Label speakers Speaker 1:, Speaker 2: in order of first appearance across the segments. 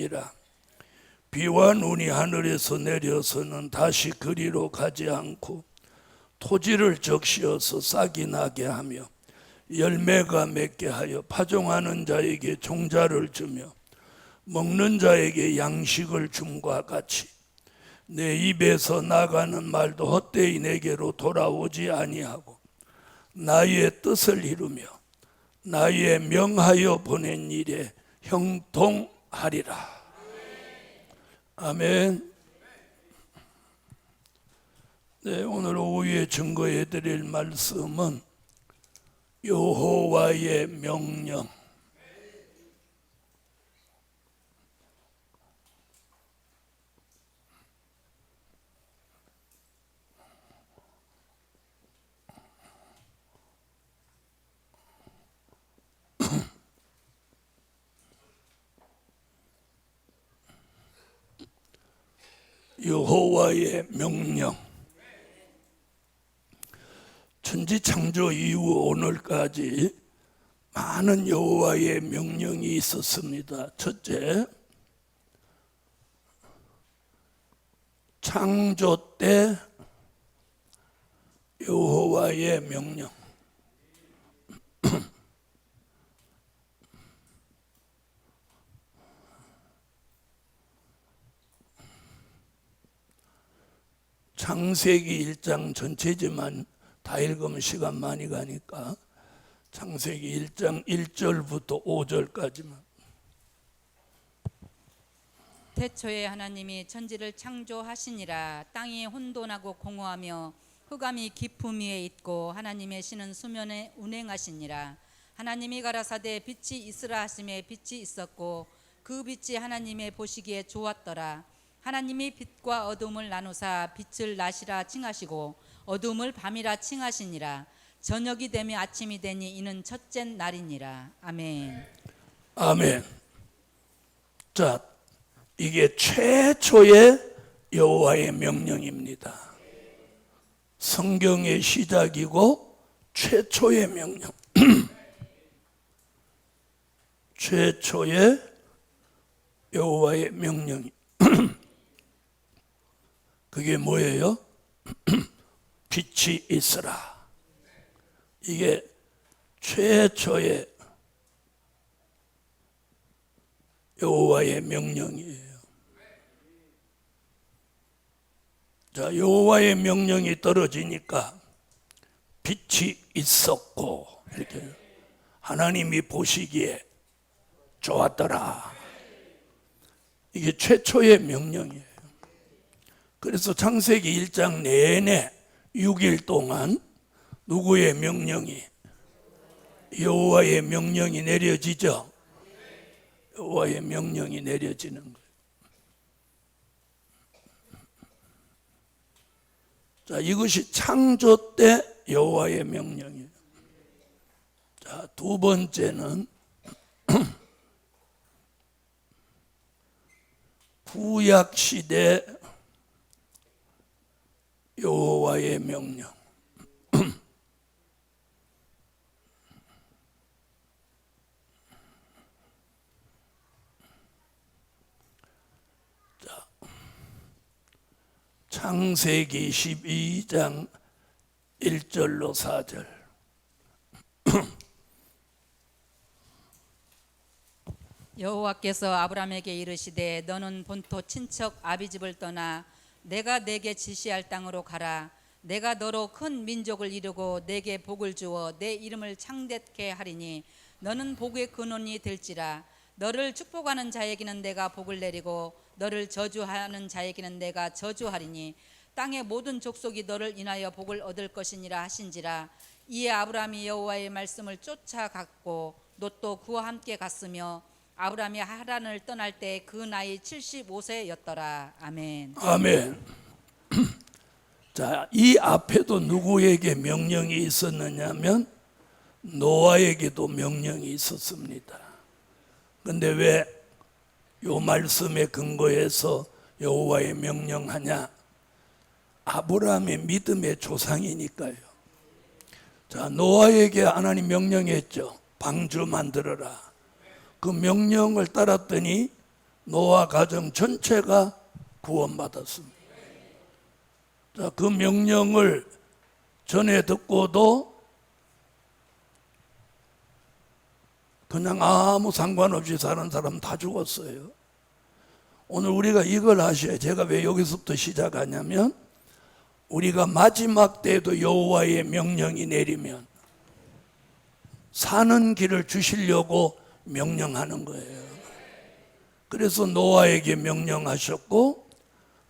Speaker 1: 아니니라. 비와 눈이 하늘에서 내려서는 다시 그리로 가지 않고 토지를 적시어서 싹이 나게 하며 열매가 맺게 하여 파종하는 자에게 종자를 주며 먹는 자에게 양식을 줌과 같이 내 입에서 나가는 말도 헛되이 내게로 돌아오지 아니하고 나의 뜻을 이루며 나의 명하여 보낸 일에 형통하리라. 아멘. 네, 오늘 오후에 증거해 드릴 말씀은 여호와의 명령. 여호와의 명령. 천지 창조 이후 오늘까지 많은 여호와의 명령이 있었습니다. 첫째, 창조 때 여호와의 명령. 창세기 1장 전체지만 다 읽으면 시간 많이 가니까 창세기 1장 1절부터 5절까지만.
Speaker 2: 태초에 하나님이 천지를 창조하시니라. 땅이 혼돈하고 공허하며 흑암이 깊음 위에 있고 하나님의 신은 수면에 운행하시니라. 하나님이 가라사대 빛이 있으라 하심에 빛이 있었고 그 빛이 하나님의 보시기에 좋았더라. 하나님이 빛과 어둠을 나누사 빛을 낮이라 칭하시고 어둠을 밤이라 칭하시니라. 저녁이 되며 아침이 되니 이는 첫째 날이니라. 아멘.
Speaker 1: 아멘. 자, 이게 최초의 여호와의 명령입니다. 성경의 시작이고 최초의 명령. 최초의 여호와의 명령이 그게 뭐예요? 빛이 있으라. 이게 최초의 여호와의 명령이에요. 자, 여호와의 명령이 떨어지니까 빛이 있었고 이렇게 하나님이 보시기에 좋았더라. 이게 최초의 명령이에요. 그래서 창세기 1장 내내 6일 동안 누구의 명령이? 여호와의 명령이 내려지죠. 여호와의 명령이 내려지는 거예요. 자, 이것이 창조 때 여호와의 명령이에요. 자, 두 번째는 구약 시대 여호와의 명령. 자, 창세기 12장 1절로 4절.
Speaker 2: 여호와께서 아브라함에게 이르시되 너는 본토 친척 아비집을 떠나 내가 내게 지시할 땅으로 가라. 내가 너로 큰 민족을 이루고 내게 복을 주어 내 이름을 창대케 하리니 너는 복의 근원이 될지라. 너를 축복하는 자에게는 내가 복을 내리고 너를 저주하는 자에게는 내가 저주하리니 땅의 모든 족속이 너를 인하여 복을 얻을 것이니라 하신지라. 이에 아브라함이 여호와의 말씀을 쫓아갔고 롯도 그와 함께 갔으며 아브라함이 하란을 떠날 때 그 나이 75세였더라. 아멘.
Speaker 1: 아멘. 자, 이 앞에도 누구에게 명령이 있었느냐면 노아에게도 명령이 있었습니다. 근데 왜 요 말씀에 근거해서 여호와의 명령하냐? 아브라함의 믿음의 조상이니까요. 자, 노아에게 하나님 명령했죠. 방주 만들어라. 그 명령을 따랐더니 노아 가정 전체가 구원받았습니다. 자, 그 명령을 전에 듣고도 그냥 아무 상관없이 사는 사람 다 죽었어요. 오늘 우리가 이걸 아셔야, 제가 왜 여기서부터 시작하냐면, 우리가 마지막 때도 여호와의 명령이 내리면 사는 길을 주시려고 명령하는 거예요. 그래서 노아에게 명령하셨고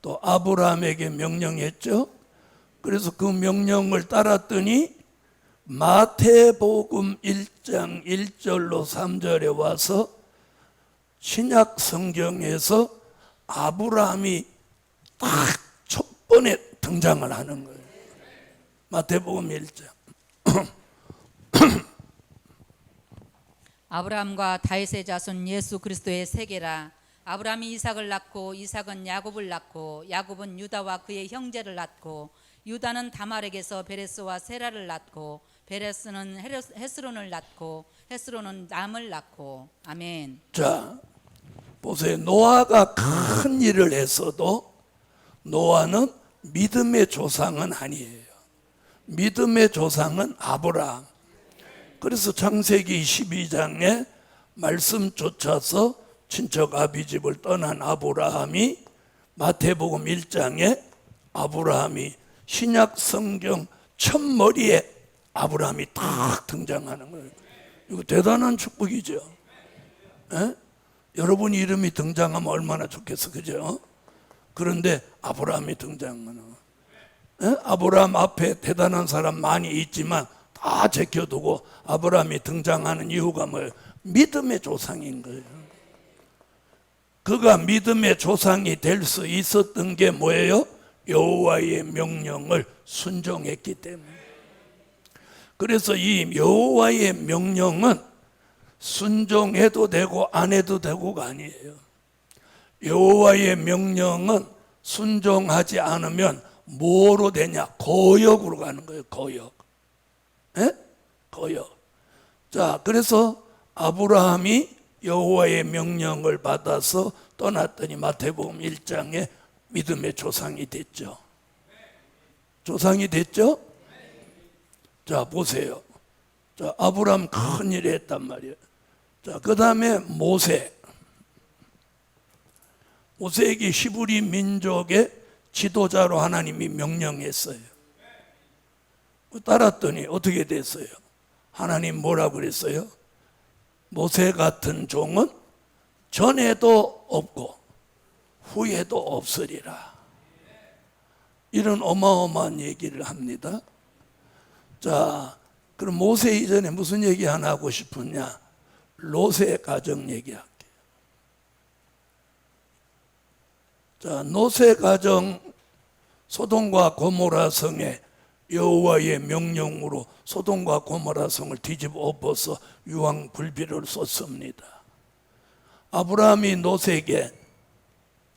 Speaker 1: 또 아브라함에게 명령했죠. 그래서 그 명령을 따랐더니 마태복음 1장 1절로 3절에 와서 신약 성경에서 아브라함이 딱 첫 번에 등장을 하는 거예요. 마태복음 1장.
Speaker 2: 아브라함과 다윗의 자손 예수 그리스도의 세계라. 아브라함이 이삭을 낳고 이삭은 야곱을 낳고 야곱은 유다와 그의 형제를 낳고 유다는 다말에게서 베레스와 세라를 낳고 베레스는 헤스론을 낳고 헤스론은 남을 낳고. 아멘.
Speaker 1: 자, 보세요. 노아가 큰 일을 했어도 노아는 믿음의 조상은 아니에요. 믿음의 조상은 아브라함. 그래서 창세기 22장에 말씀 쫓아서 친척 아비집을 떠난 아브라함이 마태복음 1장에 아브라함이 신약 성경 첫머리에 아브라함이 딱 등장하는 거예요. 이거 대단한 축복이죠. 에? 여러분 이름이 등장하면 얼마나 좋겠어, 그죠? 그런데 아브라함이 등장하는, 아브라함 앞에 대단한 사람 많이 있지만 다 제껴두고 아브라함이 등장하는 이유가 뭐예요? 믿음의 조상인 거예요. 그가 믿음의 조상이 될 수 있었던 게 뭐예요? 여호와의 명령을 순종했기 때문에. 그래서 이 여호와의 명령은 순종해도 되고 안 해도 되고가 아니에요. 여호와의 명령은 순종하지 않으면 뭐로 되냐? 거역으로 가는 거예요. 거역. 에? 거역. 자, 그래서 아브라함이 여호와의 명령을 받아서 떠났더니 마태복음 1장에 믿음의 조상이 됐죠. 조상이 됐죠? 자, 보세요. 자, 아브라함 큰 일을 했단 말이에요. 자, 그 다음에 모세. 모세에게 히브리 민족의 지도자로 하나님이 명령했어요. 따랐더니 어떻게 됐어요? 하나님 뭐라고 그랬어요? 모세 같은 종은 전에도 없고 후에도 없으리라. 이런 어마어마한 얘기를 합니다. 자, 그럼 모세 이전에 무슨 얘기 하나 하고 싶으냐? 롯의 가정 얘기할게요. 자, 롯의 가정, 소돔과 고모라 성에 여호와의 명령으로 소돔과 고모라 성을 뒤집어 엎어서 유황 불비를 쏟습니다. 아브라함이 롯에게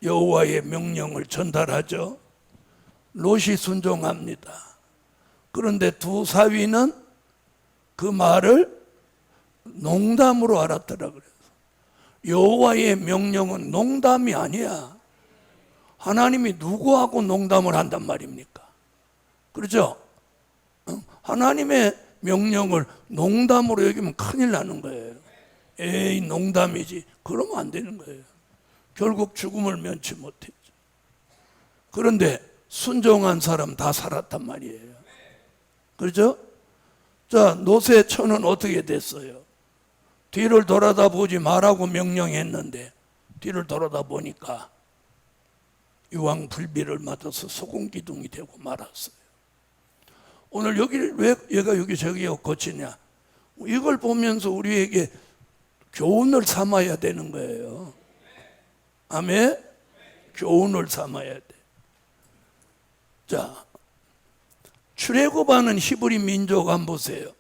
Speaker 1: 여호와의 명령을 전달하죠. 롯이 순종합니다. 그런데 두 사위는 그 말을 농담으로 알았더라 그래서. 여호와의 명령은 농담이 아니야. 하나님이 누구하고 농담을 한단 말입니까? 그렇죠? 하나님의 명령을 농담으로 여기면 큰일 나는 거예요. 에이, 농담이지. 그러면 안 되는 거예요. 결국 죽음을 면치 못했죠. 그런데 순종한 사람 다 살았단 말이에요. 그렇죠? 자, 롯의 처는 어떻게 됐어요? 뒤를 돌아다 보지 말라고 명령했는데 뒤를 돌아다 보니까 유황 불비를 맞아서 소금 기둥이 되고 말았어요. 오늘 여기를 왜 얘가 여기저기 거치냐? 이걸 보면서 우리에게 교훈을 삼아야 되는 거예요. 아멘? 교훈을 삼아야 돼. 자, 출애굽하는 히브리 민족 한번 보세요.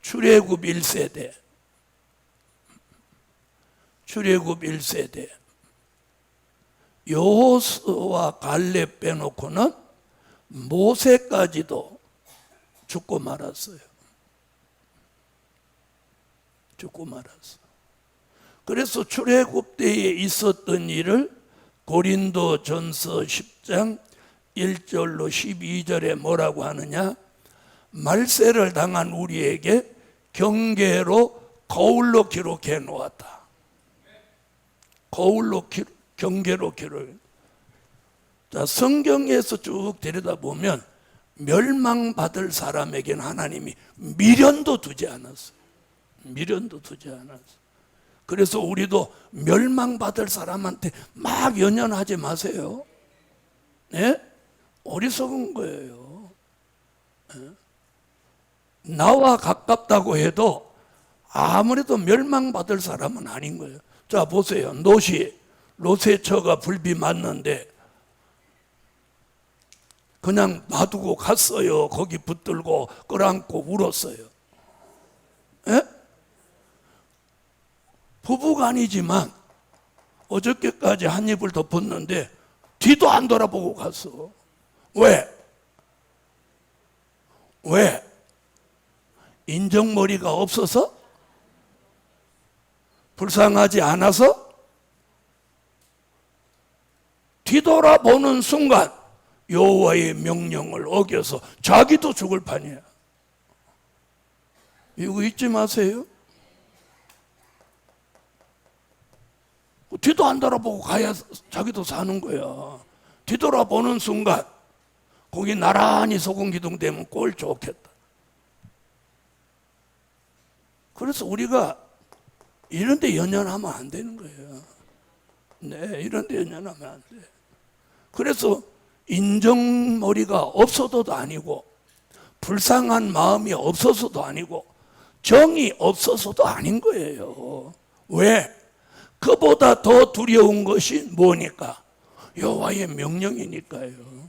Speaker 1: 출애굽 1세대. 출애굽 1세대. 여호수아와 갈렙 빼놓고는 모세까지도 죽고 말았어요. 죽고 말았어. 그래서 출애굽 때에 있었던 일을 고린도전서 10장 1절로 12절에 뭐라고 하느냐? 말세를 당한 우리에게 경계로 거울로 기록해 놓았다. 경계로 기록. 자, 성경에서 쭉 들여다보면 멸망받을 사람에게는 하나님이 미련도 두지 않았어요. 미련도 두지 않았어요. 그래서 우리도 멸망받을 사람한테 막 연연하지 마세요. 네? 어리석은 거예요. 네? 나와 가깝다고 해도 아무래도 멸망받을 사람은 아닌 거예요. 자, 보세요. 롯의 처가 불비 맞는데 그냥 놔두고 갔어요. 거기 붙들고 끌어안고 울었어요. 예? 부부간이지만 어저께까지 한 입을 덮었는데 뒤도 안 돌아보고 갔어. 왜? 인정머리가 없어서? 불쌍하지 않아서? 뒤돌아보는 순간 여호와의 명령을 어겨서 자기도 죽을 판이야. 이거 잊지 마세요. 뒤도 안 돌아보고 가야 자기도 사는 거야. 뒤돌아보는 순간 거기 나란히 소금기둥 되면 꼴 좋겠다. 그래서 우리가 이런 데 연연하면 안 되는 거예요. 네, 이런 데 연연하면 안 돼. 그래서 인정머리가 없어서도 아니고 불쌍한 마음이 없어서도 아니고 정이 없어서도 아닌 거예요. 왜? 그보다 더 두려운 것이 뭐니까? 여호와의 명령이니까요.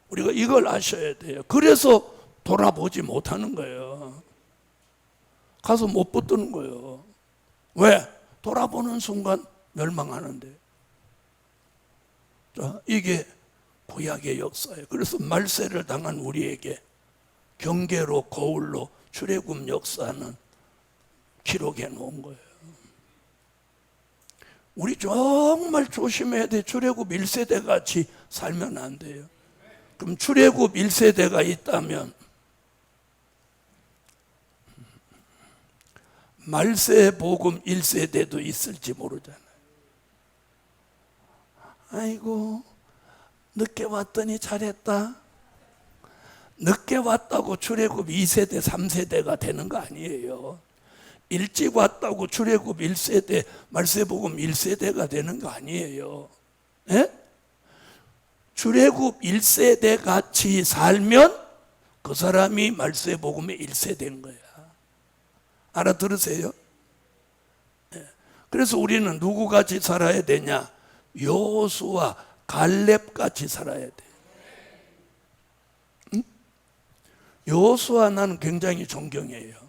Speaker 1: 우리가 이걸 아셔야 돼요. 그래서 돌아보지 못하는 거예요. 가서 못 붙드는 거예요. 왜? 돌아보는 순간 멸망하는데. 자, 이게 구약의 역사예요. 그래서 말세를 당한 우리에게 경계로 거울로 출애굽 역사는 기록해 놓은 거예요. 우리 정말 조심해야 돼. 출애굽 1세대 같이 살면 안 돼요. 그럼 출애굽 1세대가 있다면 말세 복음 1세대도 있을지 모르잖아요. 아이고 늦게 왔더니 잘했다. 늦게 왔다고 출애굽 2세대 3세대가 되는 거 아니에요. 일찍 왔다고 출애굽 1세대 말세복음 1세대가 되는 거 아니에요. 예? 출애굽 1세대 같이 살면 그 사람이 말세복음의 1세대인 거야. 알아들으세요? 예. 그래서 우리는 누구같이 살아야 되냐? 여호수아 갈렙같이 살아야 돼. 응? 여호수아 나는 굉장히 존경해요.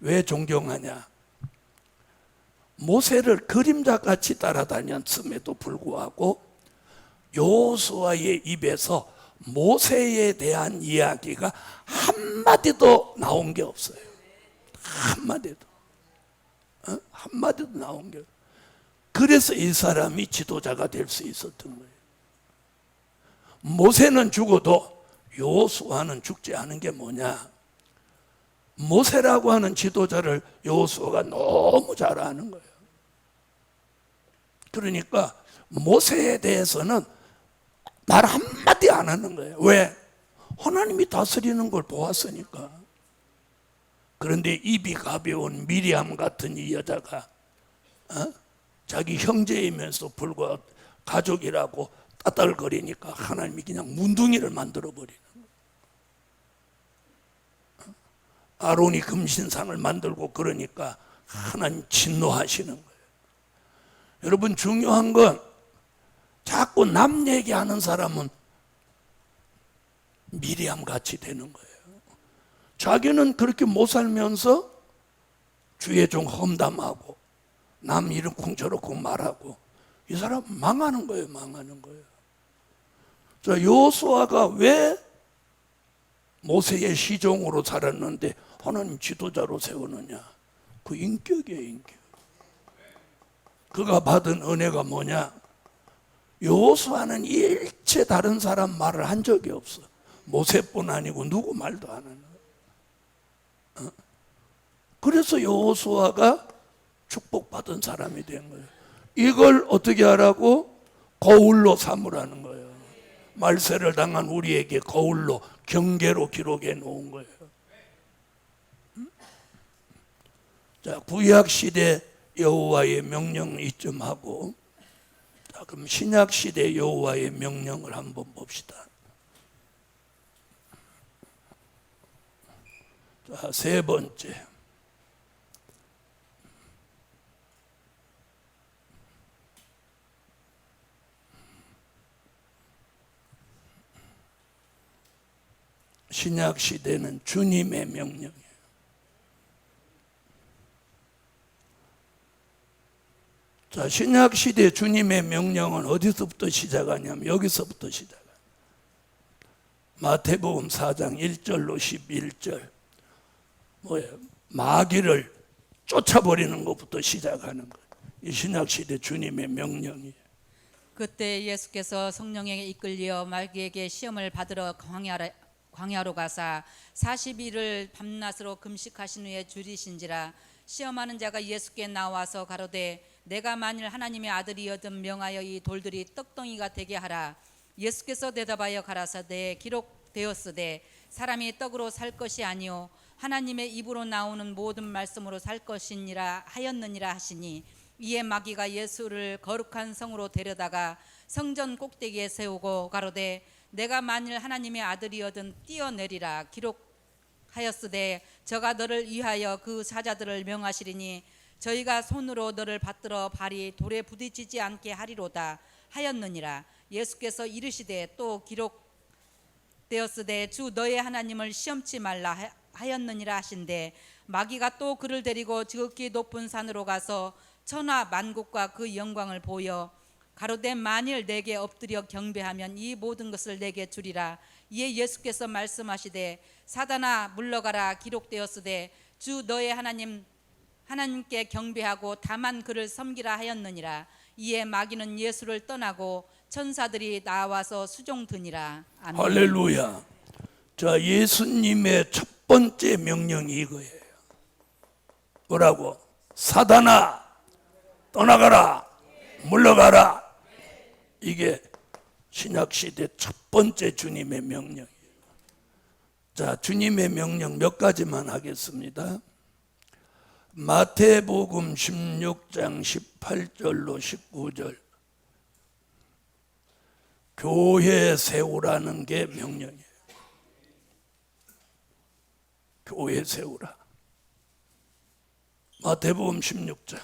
Speaker 1: 왜 존경하냐? 모세를 그림자같이 따라다녔음에도 불구하고 여호수아의 입에서 모세에 대한 이야기가 한마디도 나온 게 없어요. 한마디도. 한마디도 나온 게 없어요. 그래서 이 사람이 지도자가 될 수 있었던 거예요. 모세는 죽어도 여호수아는 죽지 않은 게 뭐냐? 모세라고 하는 지도자를 여호수아가 너무 잘 아는 거예요. 그러니까 모세에 대해서는 말 한마디 안 하는 거예요. 왜? 하나님이 다스리는 걸 보았으니까. 그런데 입이 가벼운 미리암 같은 이 여자가 자기 형제이면서 불구하고 가족이라고 따떨거리니까 하나님이 그냥 문둥이를 만들어버리는 거예요. 아론이 금신상을 만들고 그러니까 하나님 진노하시는 거예요. 여러분 중요한 건 자꾸 남 얘기하는 사람은 미리암 같이 되는 거예요. 자기는 그렇게 못 살면서 주의 종 험담하고 남 이름 쿵저렇고 말하고 이 사람 망하는 거예요. 망하는 거예요. 자, 여호수아가 왜 모세의 시종으로 살았는데 하나님 지도자로 세우느냐? 그 인격이에요. 인격. 그가 받은 은혜가 뭐냐? 여호수아는 일체 다른 사람 말을 한 적이 없어. 모세뿐 아니고 누구 말도 안 하는 거예요. 그래서 여호수아가 축복받은 사람이 된 거예요. 이걸 어떻게 하라고? 거울로 삼으라는 거예요. 말세를 당한 우리에게 거울로, 경계로 기록해 놓은 거예요. 자, 구약 시대 여호와의 명령 이쯤 하고, 자, 그럼 신약 시대 여호와의 명령을 한번 봅시다. 자, 세 번째. 신약 시대는 주님의 명령이에요. 자, 신약 시대 주님의 명령은 어디서부터 시작하냐면 여기서부터 시작해요. 마태복음 4장 1절로 11절. 뭐예요? 마귀를 쫓아버리는 것부터 시작하는 거예요. 이 신약 시대 주님의 명령이에요.
Speaker 2: 그때 예수께서 성령에게 이끌려 마귀에게 시험을 받으러 광야로 가사 40일을 밤낮으로 금식하신 후에 줄이신지라. 시험하는 자가 예수께 나와서 가로되 내가 만일 하나님의 아들이여든 명하여 이 돌들이 떡덩이가 되게 하라. 예수께서 대답하여 가라사대 기록되었으되 사람이 떡으로 살 것이 아니요 하나님의 입으로 나오는 모든 말씀으로 살 것이니라 하였느니라 하시니, 이에 마귀가 예수를 거룩한 성으로 데려다가 성전 꼭대기에 세우고 가로되 내가 만일 하나님의 아들이여든 뛰어내리라. 기록하였으되 저가 너를 위하여 그 사자들을 명하시리니 저희가 손으로 너를 받들어 발이 돌에 부딪히지 않게 하리로다 하였느니라. 예수께서 이르시되 또 기록되었으되 주 너의 하나님을 시험치 말라 하였느니라 하신대, 마귀가 또 그를 데리고 지극히 높은 산으로 가서 천하 만국과 그 영광을 보여 가로되 만일 내게 엎드려 경배하면 이 모든 것을 내게 주리라. 이에 예수께서 말씀하시되 사단아 물러가라. 기록되었으되 주 너의 하나님께 경배하고 다만 그를 섬기라 하였느니라. 이에 마귀는 예수를 떠나고 천사들이 나와서 수종드니라. 아멘.
Speaker 1: 할렐루야. 자, 예수님의 첫 번째 명령이 이거예요. 뭐라고? 사단아 떠나가라, 물러가라. 이게 신약시대 첫 번째 주님의 명령이에요. 자, 주님의 명령 몇 가지만 하겠습니다. 마태복음 16장 18절로 19절. 교회 세우라는 게 명령이에요. 교회 세우라. 마태복음 16장.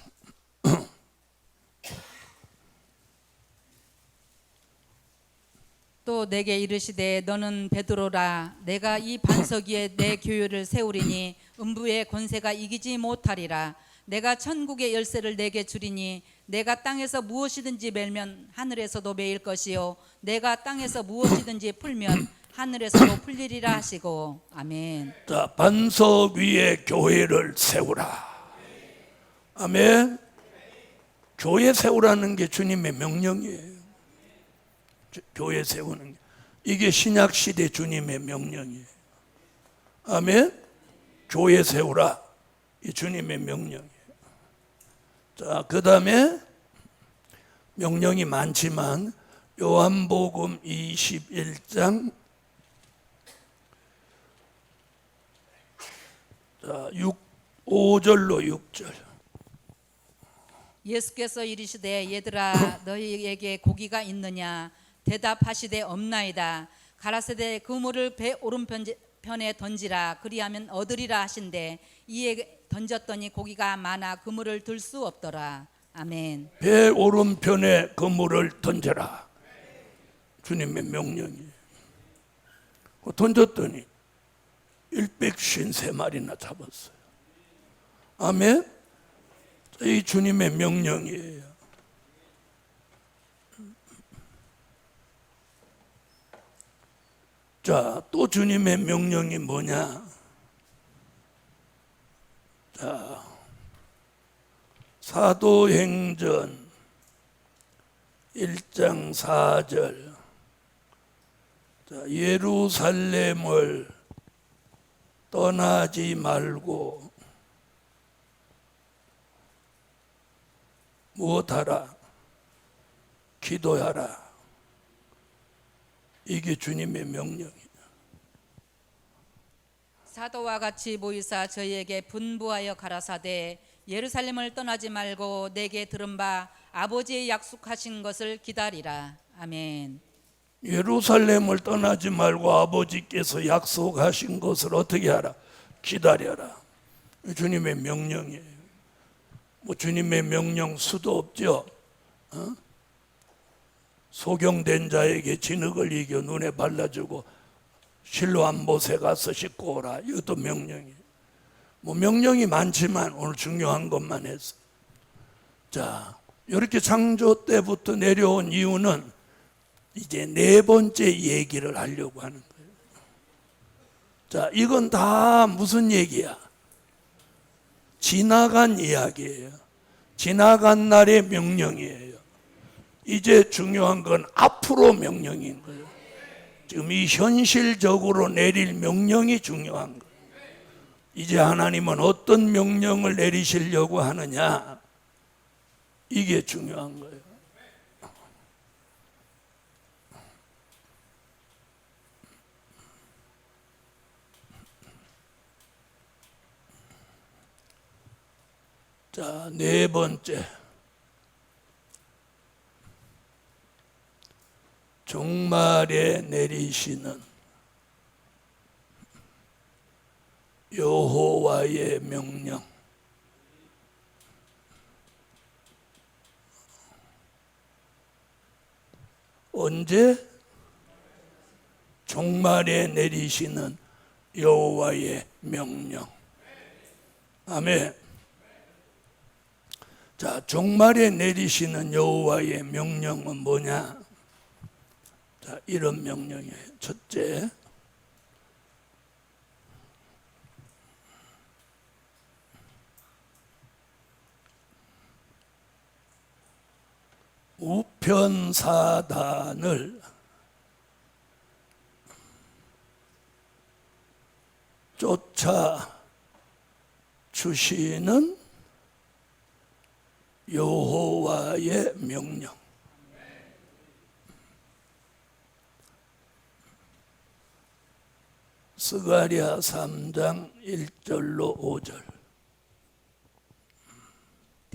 Speaker 2: 또 내게 이르시되 너는 베드로라. 내가 이 반석 위에 내 교회를 세우리니 음부의 권세가 이기지 못하리라. 내가 천국의 열쇠를 내게 주리니 내가 땅에서 무엇이든지 멜면 하늘에서도 메일 것이요 내가 땅에서 무엇이든지 풀면 하늘에서도 풀리리라 하시고. 아멘.
Speaker 1: 자, 반석 위에 교회를 세우라. 아멘. 교회 세우라는 게 주님의 명령이에요. 교회 세우는 게. 이게 신약 시대 주님의 명령이에요. 아멘. 교회 세우라. 이 주님의 명령이에요. 자, 그 다음에 명령이 많지만 요한복음 21장 5절로 6절.
Speaker 2: 예수께서 이르시되 얘들아 너희에게 고기가 있느냐. 대답하시되 없나이다. 가라사대 그물을 배 오른편에 던지라. 그리하면 얻으리라 하신대, 이에 던졌더니 고기가 많아 그물을 들 수 없더라. 아멘.
Speaker 1: 배 오른편에 그물을 던져라. 주님의 명령이에요. 던졌더니 153마리나 잡았어요. 아멘. 이 주님의 명령이에요. 자, 또 주님의 명령이 뭐냐? 자, 사도행전 1장 4절. 자, 예루살렘을 떠나지 말고 무엇하라? 기도하라. 이게 주님의 명령이에요.
Speaker 2: 사도와 같이 모이사 저희에게 분부하여 가라사대 예루살렘을 떠나지 말고 내게 들은 바 아버지의 약속하신 것을 기다리라. 아멘.
Speaker 1: 예루살렘을 떠나지 말고 아버지께서 약속하신 것을 어떻게 하라? 기다려라. 주님의 명령이에요. 뭐 주님의 명령 수도 없죠. 소경된 자에게 진흙을 이겨 눈에 발라주고 실로암 못에 가서 씻고 오라. 이것도 명령이에요. 뭐 명령이 많지만 오늘 중요한 것만 해서. 자, 이렇게 창조 때부터 내려온 이유는 이제 네 번째 얘기를 하려고 하는 거예요. 자, 이건 다 무슨 얘기야? 지나간 이야기예요. 지나간 날의 명령이에요. 이제 중요한 건 앞으로 명령인 거예요. 지금 이 현실적으로 내릴 명령이 중요한 거예요. 이제 하나님은 어떤 명령을 내리시려고 하느냐? 이게 중요한 거예요. 자, 네 번째. 종말에 내리시는 여호와의 명령. 언제? 종말에 내리시는 여호와의 명령. 아멘. 자, 종말에 내리시는 여호와의 명령은 뭐냐? 자, 이런 명령이에요. 첫째, 우편사단을 쫓아 주시는 여호와의 명령. 스가랴 3장 1절로 5절.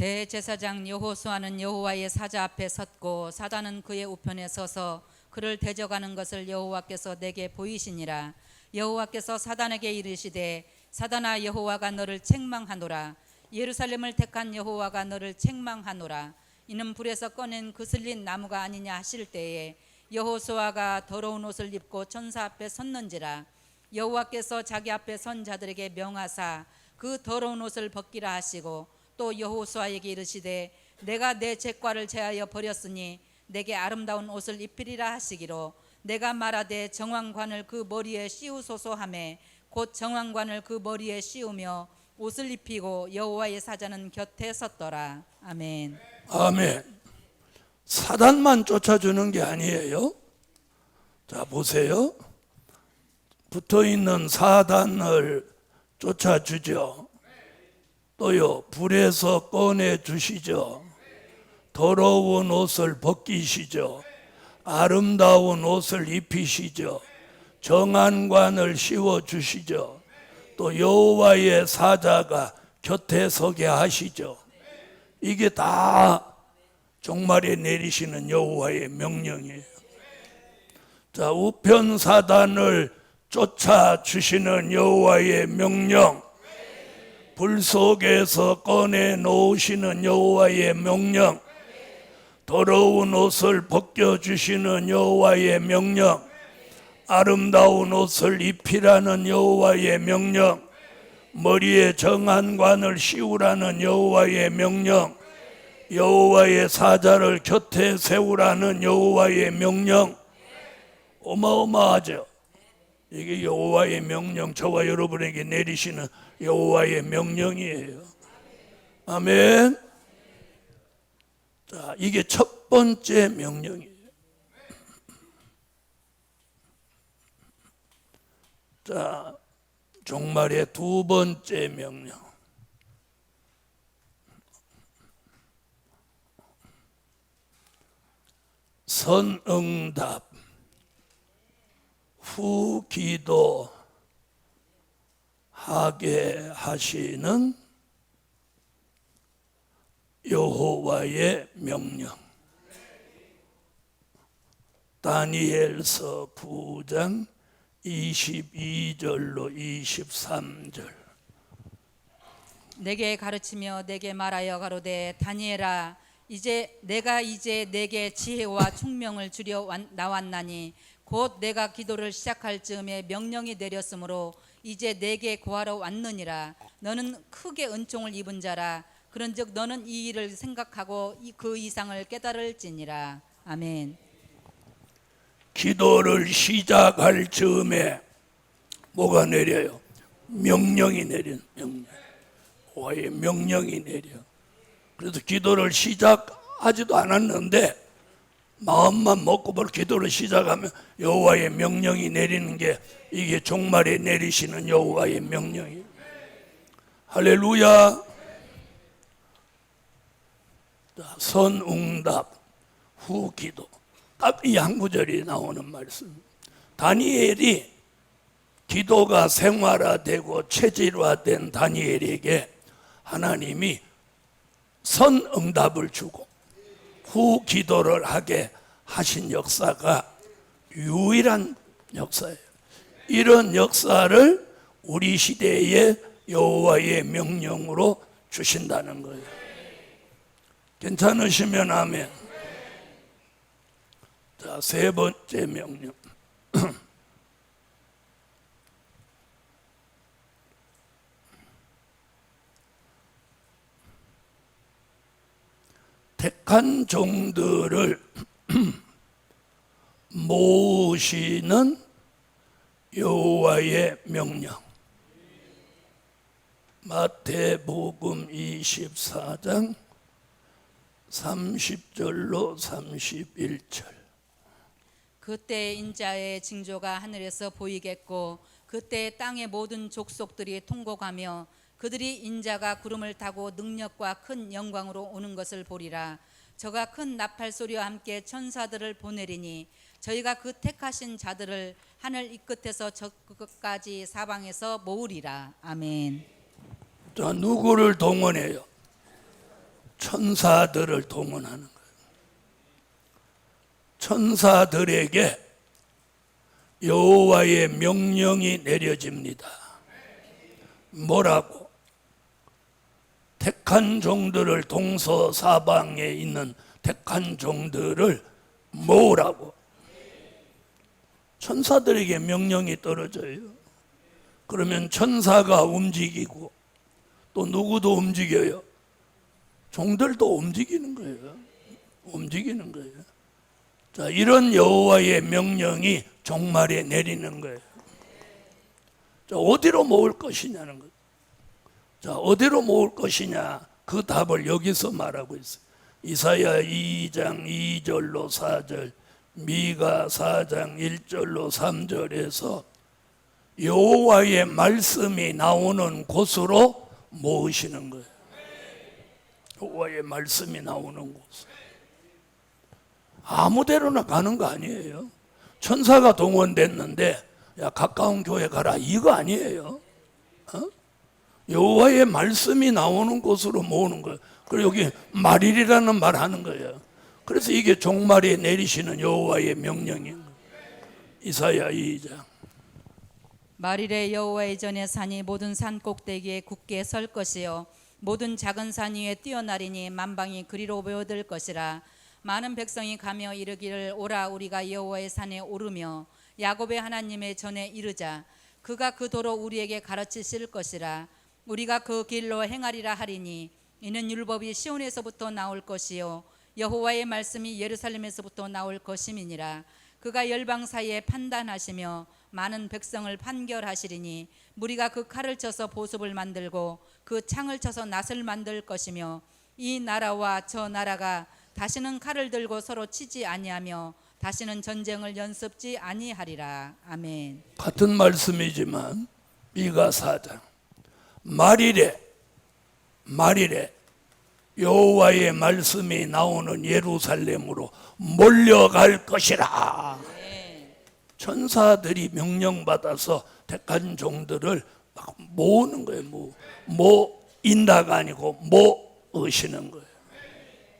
Speaker 2: 대제사장 여호수아는 여호와의 사자 앞에 섰고 사단은 그의 우편에 서서 그를 대적하는 것을 여호와께서 내게 보이시니라. 여호와께서 사단에게 이르시되 사단아 여호와가 너를 책망하노라. 예루살렘을 택한 여호와가 너를 책망하노라. 이는 불에서 꺼낸 그슬린 나무가 아니냐 하실 때에 여호수아가 더러운 옷을 입고 천사 앞에 섰는지라. 여호와께서 자기 앞에 선 자들에게 명하사 그 더러운 옷을 벗기라 하시고 또 여호수아에게 이르시되 내가 내 죄과를 제하여 버렸으니 내게 아름다운 옷을 입히리라 하시기로 내가 말하되 정왕관을 그 머리에 씌우소서 하매 곧 정왕관을 그 머리에 씌우며 옷을 입히고 여호와의 사자는 곁에 섰더라. 아멘.
Speaker 1: 아멘. 사단만 쫓아주는 게 아니에요. 자, 보세요. 붙어있는 사단을 쫓아주죠. 또요, 불에서 꺼내주시죠. 더러운 옷을 벗기시죠. 아름다운 옷을 입히시죠. 정한관을 씌워주시죠. 또 여호와의 사자가 곁에 서게 하시죠. 이게 다 종말에 내리시는 여호와의 명령이에요. 자, 우편사단을 쫓아주시는 여호와의 명령, 불 속에서 꺼내 놓으시는 여호와의 명령, 더러운 옷을 벗겨주시는 여호와의 명령, 아름다운 옷을 입히라는 여호와의 명령, 머리에 정한관을 씌우라는 여호와의 명령, 여호와의 사자를 곁에 세우라는 여호와의 명령. 어마어마하죠. 이게 여호와의 명령, 저와 여러분에게 내리시는 여호와의 명령이에요. 아멘. 자, 이게 첫 번째 명령이에요. 자, 종말의 두 번째 명령. 선응답, 후 기도하게 하시는 여호와의 명령. 다니엘서 9장 22절로 23절.
Speaker 2: 내게 가르치며 내게 말하여 가로되 다니엘아 내가 이제 내게 지혜와 총명을 주려 나왔나니 곧 내가 기도를 시작할 즈음에 명령이 내렸으므로 이제 내게 구하러 왔느니라. 너는 크게 은총을 입은 자라. 그런즉 너는 이 일을 생각하고 그 이상을 깨달을지니라. 아멘.
Speaker 1: 기도를 시작할 즈음에 뭐가 내려요? 명령이 내린 명령. 여호와의 명령이 내려. 그래서 기도를 시작하지도 않았는데 마음만 먹고 볼 기도를 시작하면 여호와의 명령이 내리는 게 이게 종말에 내리시는 여호와의 명령이에요. 할렐루야. 선응답 후 기도. 딱 이 한 구절이 나오는 말씀. 다니엘이 기도가 생활화되고 체질화된 다니엘에게 하나님이 선응답을 주고 후 기도를 하게 하신 역사가 유일한 역사예요. 이런 역사를 우리 시대에 여호와의 명령으로 주신다는 거예요. 괜찮으시면 아멘. 자, 세 번째 명령. 택한 종들을 모으시는 여호와의 명령. 마태복음 24장 30절로 31절.
Speaker 2: 그때 인자의 징조가 하늘에서 보이겠고 그때 땅의 모든 족속들이 통곡하며 그들이 인자가 구름을 타고 능력과 큰 영광으로 오는 것을 보리라. 저가 큰 나팔 소리와 함께 천사들을 보내리니 저희가 그 택하신 자들을 하늘 이 끝에서 저 끝까지 사방에서 모으리라. 아멘.
Speaker 1: 자, 누구를 동원해요? 천사들을 동원하는 거예요. 천사들에게 여호와의 명령이 내려집니다. 뭐라고? 택한 종들을 동서사방에 있는 택한 종들을 모으라고. 천사들에게 명령이 떨어져요. 그러면 천사가 움직이고 또 누구도 움직여요? 종들도 움직이는 거예요. 움직이는 거예요. 자, 이런 여호와의 명령이 종말에 내리는 거예요. 자, 어디로 모을 것이냐는 거예요. 자, 어디로 모을 것이냐? 그 답을 여기서 말하고 있어요. 이사야 2장 2절로 4절, 미가 4장 1절로 3절에서 여호와의 말씀이 나오는 곳으로 모으시는 거예요. 여호와의 말씀이 나오는 곳. 아무 데로나 가는 거 아니에요. 천사가 동원됐는데 야, 가까운 교회 가라, 이거 아니에요. 여호와의 말씀이 나오는 곳으로 모으는 거예요. 그리고 여기 말일이라는 말 하는 거예요. 그래서 이게 종말에 내리시는 여호와의 명령인 거예요. 이사야 2장.
Speaker 2: 말일에 여호와의 전에 산이 모든 산 꼭대기에 굳게 설 것이요 모든 작은 산 위에 뛰어나리니 만방이 그리로 모여들 것이라. 많은 백성이 가며 이르기를 오라 우리가 여호와의 산에 오르며 야곱의 하나님의 전에 이르자. 그가 그 도로 우리에게 가르치실 것이라. 우리가 그 길로 행하리라 하리니 이는 율법이 시온에서부터 나올 것이요 여호와의 말씀이 예루살렘에서부터 나올 것임이니라. 그가 열방 사이에 판단하시며 많은 백성을 판결하시리니 무리가 그 칼을 쳐서 보습을 만들고 그 창을 쳐서 낫을 만들 것이며 이 나라와 저 나라가 다시는 칼을 들고 서로 치지 아니하며 다시는 전쟁을 연습지 아니하리라. 아멘.
Speaker 1: 같은 말씀이지만 미가 4장 말일에 여호와의 말씀이 나오는 예루살렘으로 몰려갈 것이라. 천사들이 명령받아서 택한 종들을 막 모으는 거예요. 모인다가 아니고 모으시는 거예요.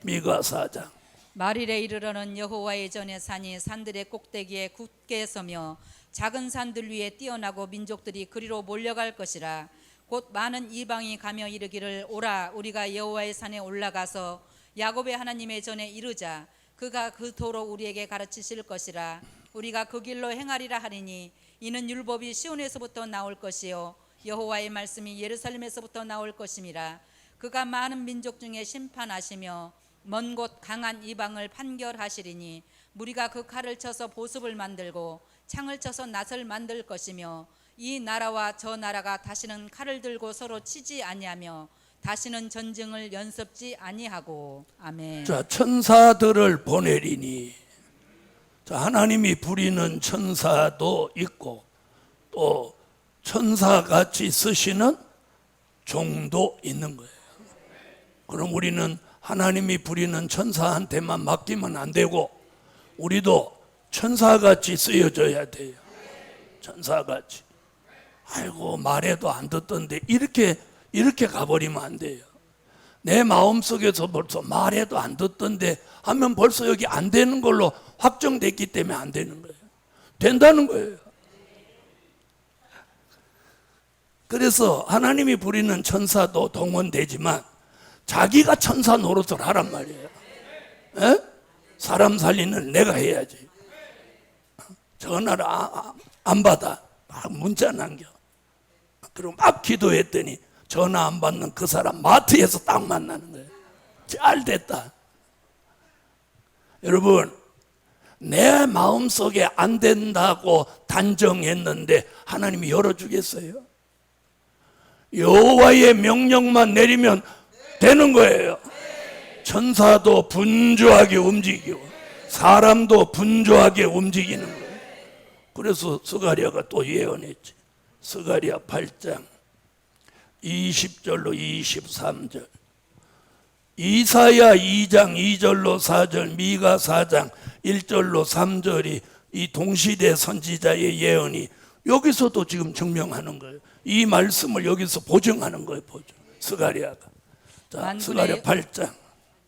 Speaker 1: 미가 4장
Speaker 2: 말일에 이르러는 여호와의 전에 산이 산들의 꼭대기에 굳게 서며 작은 산들 위에 뛰어나고 민족들이 그리로 몰려갈 것이라. 곧 많은 이방이 가며 이르기를 오라 우리가 여호와의 산에 올라가서 야곱의 하나님의 전에 이르자. 그가 그 도로 우리에게 가르치실 것이라. 우리가 그 길로 행하리라 하리니 이는 율법이 시온에서부터 나올 것이요 여호와의 말씀이 예루살렘에서부터 나올 것임이라. 그가 많은 민족 중에 심판하시며 먼 곳 강한 이방을 판결하시리니 무리가 그 칼을 쳐서 보습을 만들고 창을 쳐서 낫을 만들 것이며 이 나라와 저 나라가 다시는 칼을 들고 서로 치지 아니하며 다시는 전쟁을 연습지 아니하고. 아멘.
Speaker 1: 자, 천사들을 보내리니, 자, 하나님이 부리는 천사도 있고 또 천사같이 쓰시는 종도 있는 거예요. 그럼 우리는 하나님이 부리는 천사한테만 맡기면 안 되고 우리도 천사같이 쓰여져야 돼요. 천사같이. 아이고 말해도 안 듣던데 이렇게 가버리면 안 돼요. 내 마음속에서 벌써 말해도 안 듣던데 하면 벌써 여기 안 되는 걸로 확정됐기 때문에 안 되는 거예요. 된다는 거예요. 그래서 하나님이 부리는 천사도 동원되지만 자기가 천사 노릇을 하란 말이에요. 에? 사람 살리는 내가 해야지. 전화를 안 받아. 막 문자 남겨. 그럼 막 기도했더니 전화 안 받는 그 사람 마트에서 딱 만나는 거예요. 잘 됐다. 여러분, 내 마음속에 안 된다고 단정했는데 하나님이 열어주겠어요? 여호와의 명령만 내리면 되는 거예요. 천사도 분주하게 움직이고 사람도 분주하게 움직이는 거예요. 그래서 스가랴가 또 예언했지. 스가랴 8장 20절로 23절, 이사야 2장 2절로 4절, 미가 4장 1절로 3절이 이 동시대 선지자의 예언이 여기서도 지금 증명하는 거예요. 이 말씀을 여기서 보증하는 거예요. 보증. 스가랴가. 자, 스가랴 8장.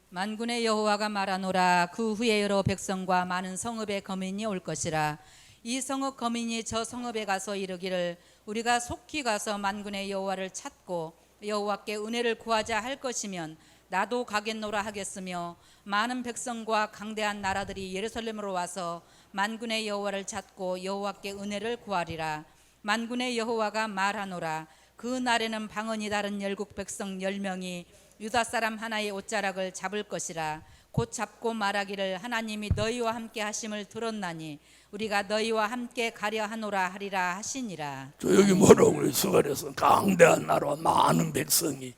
Speaker 2: 만군의 여호와가 말하노라. 그 후에 여러 백성과 많은 성읍의 거민이 올 것이라. 이 성읍 거민이 저 성읍에 가서 이르기를 우리가 속히 가서 만군의 여호와를 찾고 여호와께 은혜를 구하자 할 것이면 나도 가겠노라 하겠으며, 많은 백성과 강대한 나라들이 예루살렘으로 와서 만군의 여호와를 찾고 여호와께 은혜를 구하리라. 만군의 여호와가 말하노라. 그 날에는 방언이 다른 열국 백성 10명이 유다 사람 하나의 옷자락을 잡을 것이라. 곧 잡고 말하기를 하나님이 너희와 함께 하심을 들었나니 우리가 너희와 함께 가려 하노라 하리라 하시니라.
Speaker 1: 저 여기 뭐라고 그래요? 스가랴에서 강대한 나라와 많은 백성이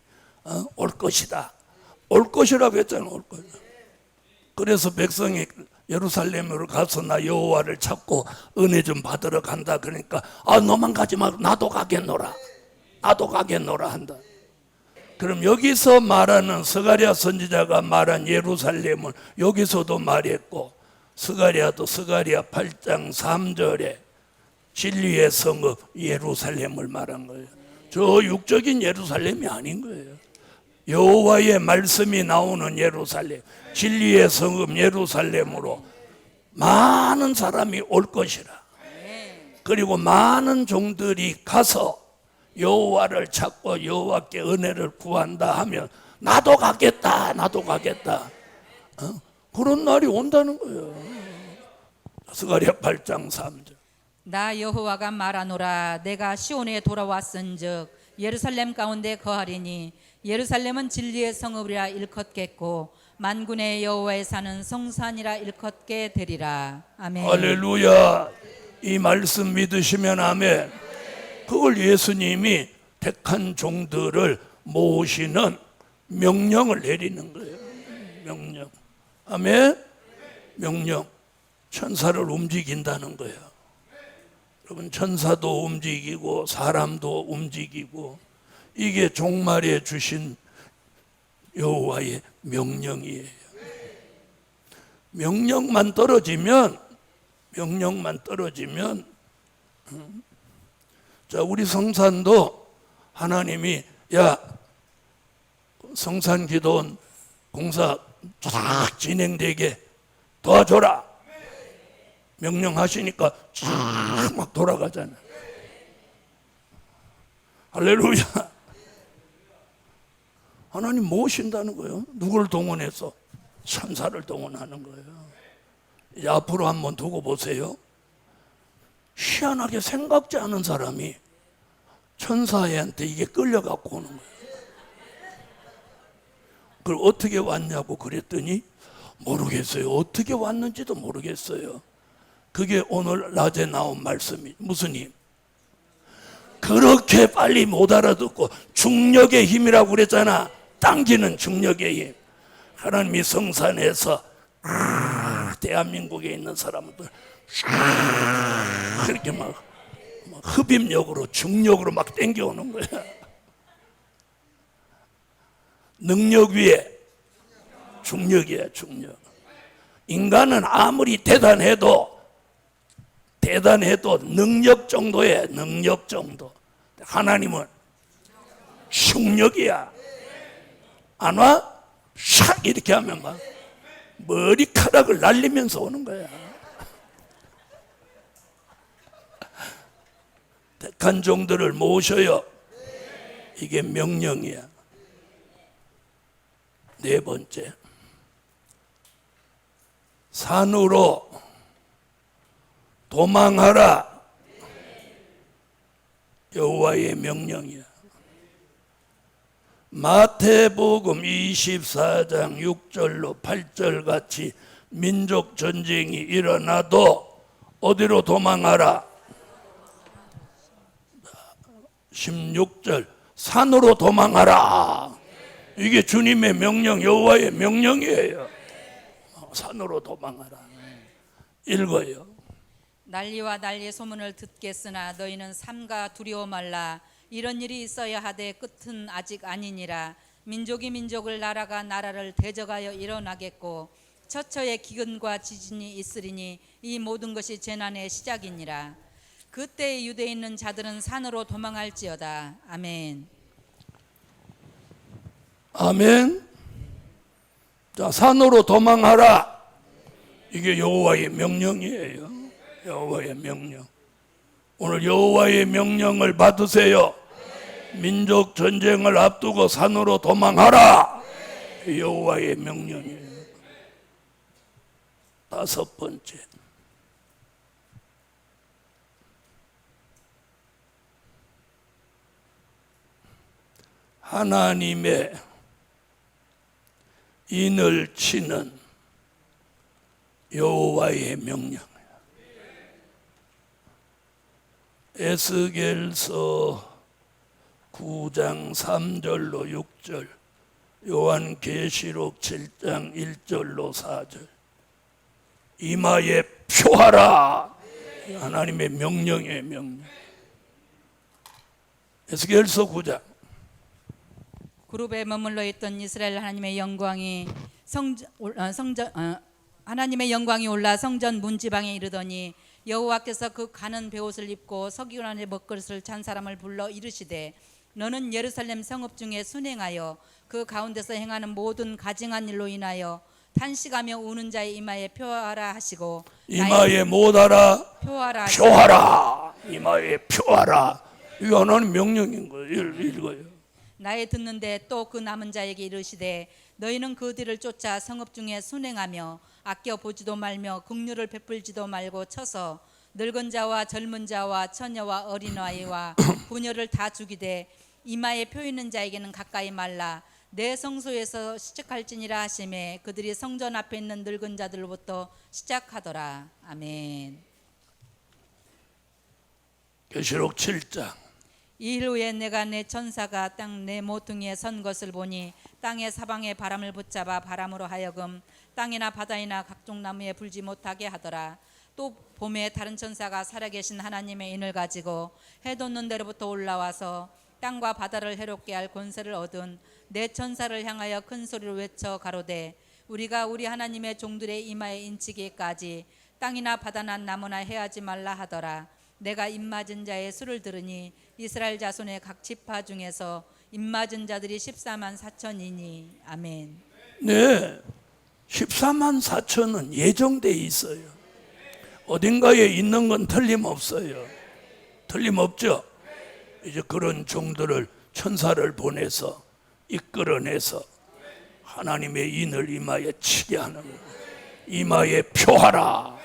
Speaker 1: 올 것이다. 올 것이라고 했잖아. 올 것이다. 그래서 백성이 예루살렘으로 가서 나 여호와를 찾고 은혜 좀 받으러 간다. 그러니까 너만 가지 말고 나도 가겠노라. 나도 가겠노라 한다. 그럼 여기서 말하는 스가랴 선지자가 말한 예루살렘을 여기서도 말했고, 스가랴도 스가랴 8장 3절에 진리의 성읍 예루살렘을 말한 거예요. 저 육적인 예루살렘이 아닌 거예요. 여호와의 말씀이 나오는 예루살렘, 진리의 성읍 예루살렘으로 많은 사람이 올 것이라. 그리고 많은 종들이 가서 여호와를 찾고 여호와께 은혜를 구한다 하면 나도 가겠다, 나도 가겠다. 그런 날이 온다는 거예요. 스가랴 8장 3절.
Speaker 2: 나 여호와가 말하노라. 내가 시온에 돌아왔은즉 예루살렘 가운데 거하리니 예루살렘은 진리의 성읍이라 일컫겠고 만군의 여호와의 산은 성산이라 일컫게 되리라. 아멘.
Speaker 1: 할렐루야. 이 말씀 믿으시면 아멘. 그걸 예수님이 택한 종들을 모으시는 명령을 내리는 거예요. 명령. 아멘. 명령. 천사를 움직인다는 거예요. 여러분, 천사도 움직이고 사람도 움직이고, 이게 종말에 주신 여호와의 명령이에요. 명령만 떨어지면 자, 우리 성산도 하나님이 야, 성산 기도원 공사 쫙 진행되게 도와줘라 명령하시니까 쫙 막 돌아가잖아요. 할렐루야. 하나님 모신다는 거예요. 누굴 동원해서? 천사를 동원하는 거예요. 이제 앞으로 한번 두고 보세요. 희한하게 생각지 않은 사람이 천사한테 이게 끌려갖고 오는 거예요. 그걸 어떻게 왔냐고 그랬더니 모르겠어요. 어떻게 왔는지도 모르겠어요. 그게 오늘 낮에 나온 말씀이 무슨 힘? 그렇게 빨리 못 알아듣고 중력의 힘이라고 그랬잖아. 당기는 중력의 힘. 하나님이 성산에서 대한민국에 있는 사람들 그렇게 막 흡입력으로 중력으로 막 당겨오는 거야. 능력 위에 중력이야, 중력. 인간은 아무리 대단해도 능력 정도에 능력 정도. 하나님은 충력이야. 안 와? 샥 이렇게 하면 막 머리카락을 날리면서 오는 거야. 택한 종들을 모셔요. 이게 명령이야. 네 번째, 산으로 도망하라. 여호와의 명령이야. 마태복음 24장 6절로 8절 같이 민족 전쟁이 일어나도 어디로 도망하라? 16절 산으로 도망하라. 이게 주님의 명령, 여호와의 명령이에요. 산으로 도망하라. 읽어요.
Speaker 2: 난리와 난리의 소문을 듣겠으나 너희는 삼가 두려워 말라. 이런 일이 있어야 하되 끝은 아직 아니니라. 민족이 민족을, 나라가 나라를 대적하여 일어나겠고 처처의 기근과 지진이 있으리니 이 모든 것이 재난의 시작이니라. 그때 유대에 있는 자들은 산으로 도망할지어다. 아멘.
Speaker 1: 아멘. 자, 산으로 도망하라. 이게 여호와의 명령이에요. 여호와의 명령. 오늘 여호와의 명령을 받으세요. 민족 전쟁을 앞두고 산으로 도망하라. 여호와의 명령이에요. 다섯 번째, 하나님의 인을 치는 여호와의 명령. 에스겔서 9장 3절로 6절, 요한계시록 7장 1절로 4절. 이마에 표하라. 하나님의 명령의 명령. 에스겔서 9장.
Speaker 2: 그룹에 머물러 있던 이스라엘 하나님의 영광이 하나님의 영광이 올라 성전 문지방에 이르더니 여호와께서 그 가는 베옷을 입고 서기관 안에 먹그릇을 찬 사람을 불러 이르시되 너는 예루살렘 성읍 중에 순행하여 그 가운데서 행하는 모든 가증한 일로 인하여 탄식하며 우는 자의 이마에 표하라 하시고
Speaker 1: 이마에 못하라
Speaker 2: 표하라
Speaker 1: 표하라. 이마에 표하라. 이거 하나님 명령인 거예요. 읽어요.
Speaker 2: 나의 듣는데 또 그 남은 자에게 이르시되 너희는 그 뒤를 쫓아 성읍 중에 순행하며 아껴 보지도 말며 긍휼을 베풀지도 말고 쳐서 늙은 자와 젊은 자와 처녀와 어린아이와 부녀를 다 죽이되 이마에 표 있는 자에게는 가까이 말라. 내 성소에서 시작할지니라 하시매 그들이 성전 앞에 있는 늙은 자들로부터 시작하더라. 아멘.
Speaker 1: 계시록 7장.
Speaker 2: 이 일 후에 내가 내 천사가 땅 내 모퉁이에 선 것을 보니 땅의 사방에 바람을 붙잡아 바람으로 하여금 땅이나 바다이나 각종 나무에 불지 못하게 하더라. 또 봄에 다른 천사가 살아계신 하나님의 인을 가지고 해 돋는 데로부터 올라와서 땅과 바다를 해롭게 할 권세를 얻은 내 천사를 향하여 큰 소리로 외쳐 가로되 우리가 우리 하나님의 종들의 이마에 인치기까지 땅이나 바다나 나무나 해하지 말라 하더라. 내가 입맞은 자의 수를 들으니 이스라엘 자손의 각 지파 중에서 입맞은 자들이 14만 4천이니 아멘.
Speaker 1: 네, 14만 4천은 예정돼 있어요. 어딘가에 있는 건 틀림없어요. 틀림없죠. 이제 그런 종들을 천사를 보내서 이끌어내서 하나님의 인을 이마에 치게 하는 거예요. 이마에 표하라.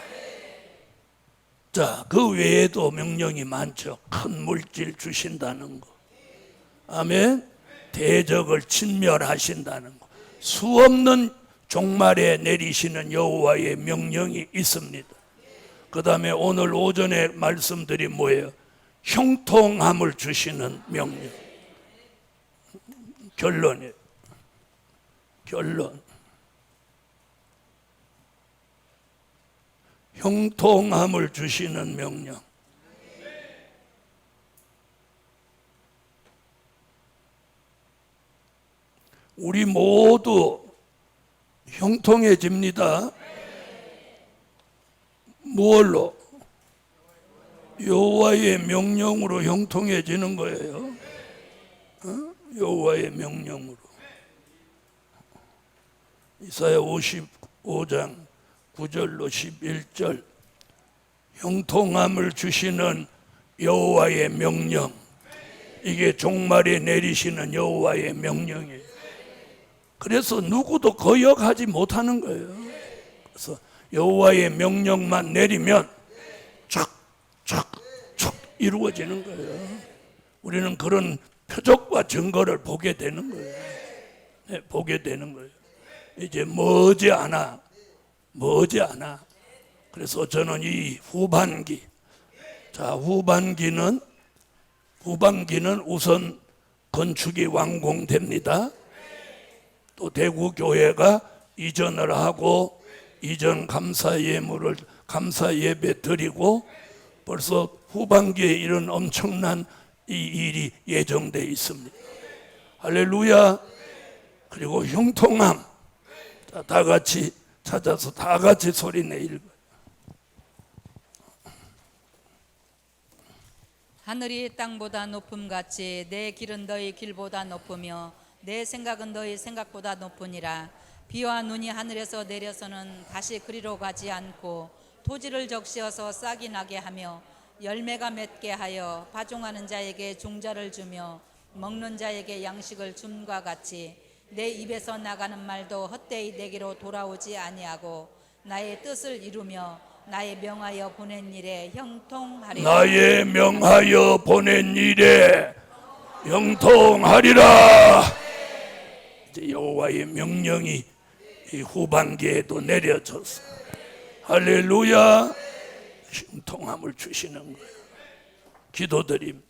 Speaker 1: 자, 그 외에도 명령이 많죠. 큰 물질 주신다는 거. 아멘. 대적을 진멸하신다는 거. 수없는 종말에 내리시는 여호와의 명령이 있습니다. 그 다음에 오늘 오전에 말씀드린 뭐예요? 형통함을 주시는 명령. 결론이에요. 결론. 형통함을 주시는 명령. 우리 모두 형통해집니다. 무엇로? 여호와의 명령으로 형통해지는 거예요. 여호와의 명령으로. 이사야 55장 9절로 11절. 형통함을 주시는 여호와의 명령. 이게 종말에 내리시는 여호와의 명령이에요. 그래서 누구도 거역하지 못하는 거예요. 그래서 여호와의 명령만 내리면 촥촥촥 이루어지는 거예요. 우리는 그런 표적과 증거를 보게 되는 거예요. 네, 보게 되는 거예요. 이제 머지않아. 그래서 저는 이 후반기, 자, 후반기는 우선 건축이 완공됩니다. 또 대구 교회가 이전을 하고 이전 감사 예배 드리고 벌써 후반기에 이런 엄청난 이 일이 예정되어 있습니다. 할렐루야. 그리고 형통함. 자, 다 같이 찾아서 다 같이 소리 내 읽어요.
Speaker 2: 하늘이 땅보다 높음같이 내 길은 너희 길보다 높으며 내 생각은 너희 생각보다 높으니라. 비와 눈이 하늘에서 내려서는 다시 그리로 가지 않고 토지를 적시어서 싹이 나게 하며 열매가 맺게 하여 파종하는 자에게 종자를 주며 먹는 자에게 양식을 줌과 같이 내 입에서 나가는 말도 헛되이 내게로 돌아오지 아니하고 나의 뜻을 이루며 나의 명하여 보낸 일에 형통하리라.
Speaker 1: 나의 명하여 보낸 일에 형통하리라. 이제 여호와의 명령이 이 후반기에도 내려졌어. 할렐루야. 형통함을 주시는 거예요. 기도드립니다.